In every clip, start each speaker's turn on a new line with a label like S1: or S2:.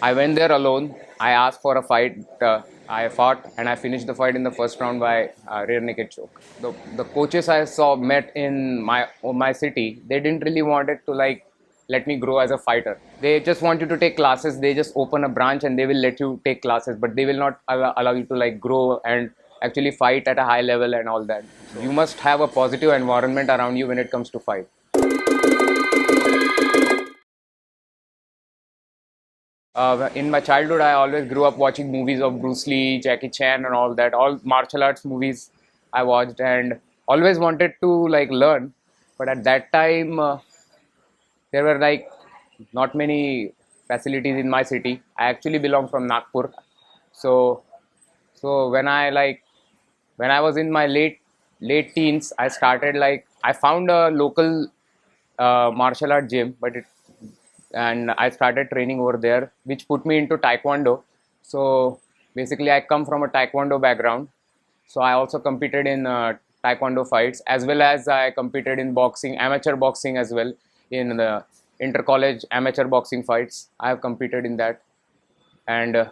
S1: I went there alone. I asked for a fight. I fought and I finished the fight in the first round by rear naked choke. The coaches I saw met in my city. They didn't really wanted to like let me grow as a fighter. They just want you to take classes. They just open a branch and they will let you take classes, but they will not allow you to like grow and actually fight at a high level and all that. You must have a positive environment around you when it comes to fight. In my childhood, I always grew up watching movies of Bruce Lee, Jackie Chan, and all that. All martial arts movies I watched, and always wanted to like learn. But at that time, there were like not many facilities in my city. I actually belong from Nagpur, so when I was in my late teens, I started like I found a local martial art gym, and I started training over there, which put me into Taekwondo. So basically, I come from a Taekwondo background. So I also competed in Taekwondo fights, as well as I competed in boxing, amateur boxing as well, in the inter-college amateur boxing fights. I have competed in that, and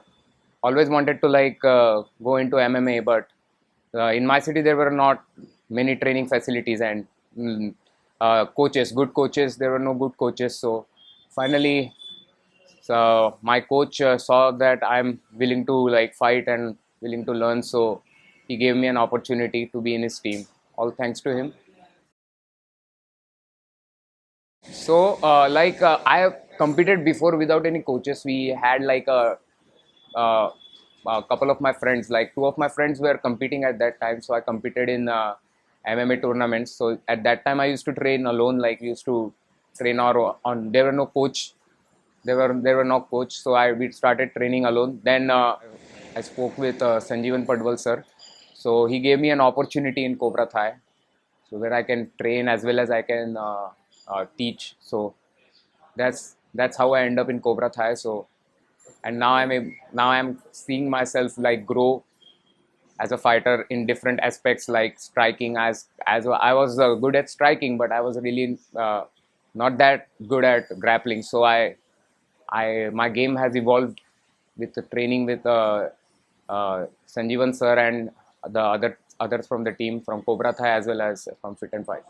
S1: always wanted to like go into MMA, but in my city there were not many training facilities and coaches, good coaches. There were no good coaches, so finally so my coach saw that I'm willing to like fight and willing to learn, so he gave me an opportunity to be in his team. All thanks to him. So I have competed before without any coaches. We had like uh, a couple of my friends, like two of my friends were competing at that time. So I competed in MMA tournaments. So at that time I used to train alone. Like we used to train our on. There were no coach. There were no coach. So we started training alone. Then I spoke with Sanjeevan Padwal sir. So he gave me an opportunity in Cobra Thai, so where I can train as well as I can teach. So that's how I end up in Cobra Thai. So and now I'm seeing myself like grow as a fighter in different aspects, like striking. As I was good at striking, but I was really not that good at grappling. So I my game has evolved with the training with Sanjeevan sir and the others from the team from Cobra Thai as well as from Fit and Fight.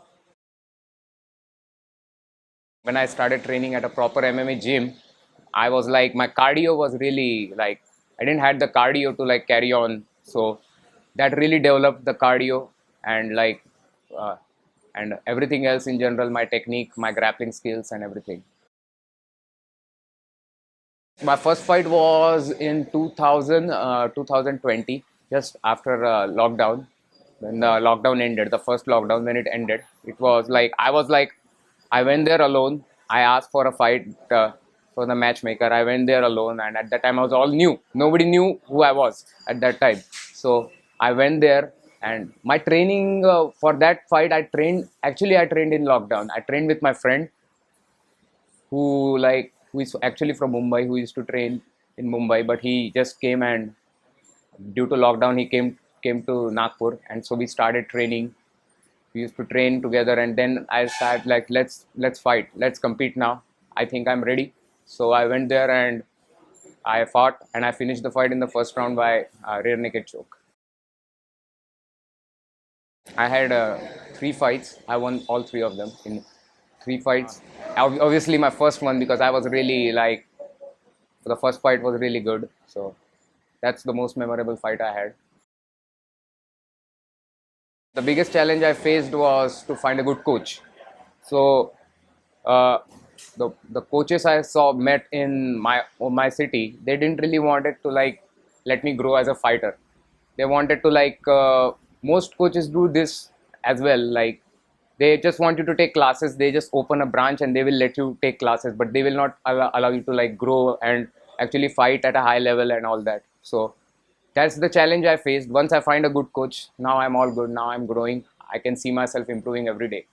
S1: When I started training at a proper MMA gym, I was like my cardio was really like I didn't had the cardio to like carry on. So that really developed the cardio and uh, and everything else in general, my technique, my grappling skills and everything. My first fight was in 2020, just after lockdown. When the lockdown ended, the first lockdown when it ended, it was like I went there alone. I asked for a fight for the matchmaker. I went there alone, and at that time I was all new. Nobody knew who I was at that time. So I went there, and my training for that fight, I trained in lockdown. I trained with my friend who is actually from Mumbai, who used to train in Mumbai, but he just came and due to lockdown he came to Nagpur, and so we started training. We used to train together, and then I started like let's fight, let's compete now. I think I'm ready. So I went there and I fought and I finished the fight in the first round by rear naked choke. I had three fights. I won all three of them in three fights. Obviously, my first one because I was really like the first fight was really good. So that's the most memorable fight I had. The biggest challenge I faced was to find a good coach. So uh, the coaches I saw met in my city. They didn't really wanted to like let me grow as a fighter. They wanted to like most coaches do this as well. Like they just want you to take classes. They just open a branch and they will let you take classes, but they will not allow you to like grow and actually fight at a high level and all that. So that's the challenge I faced. Once I find a good coach, now I'm all good. Now I'm growing. I can see myself improving every day.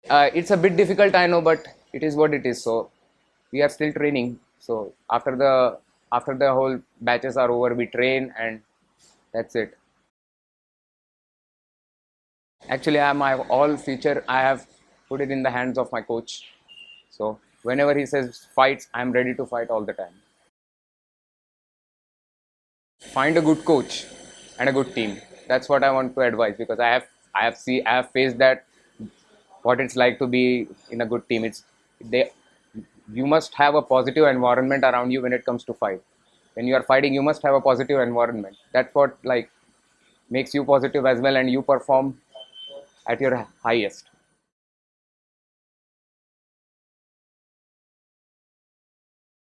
S1: It's a bit difficult, I know, but it is what it is. So we are still training. So after the whole batches are over, we train and that's it. Actually, I have my all future. I have put it in the hands of my coach. So whenever he says fights, I'm ready to fight all the time. Find a good coach and a good team. That's what I want to advise, because I have faced that, what it's like to be in a good team. It's they You must have a positive environment around you when it comes to fight. When you are fighting, you must have a positive environment. That's what like makes you positive as well, and you perform at your highest.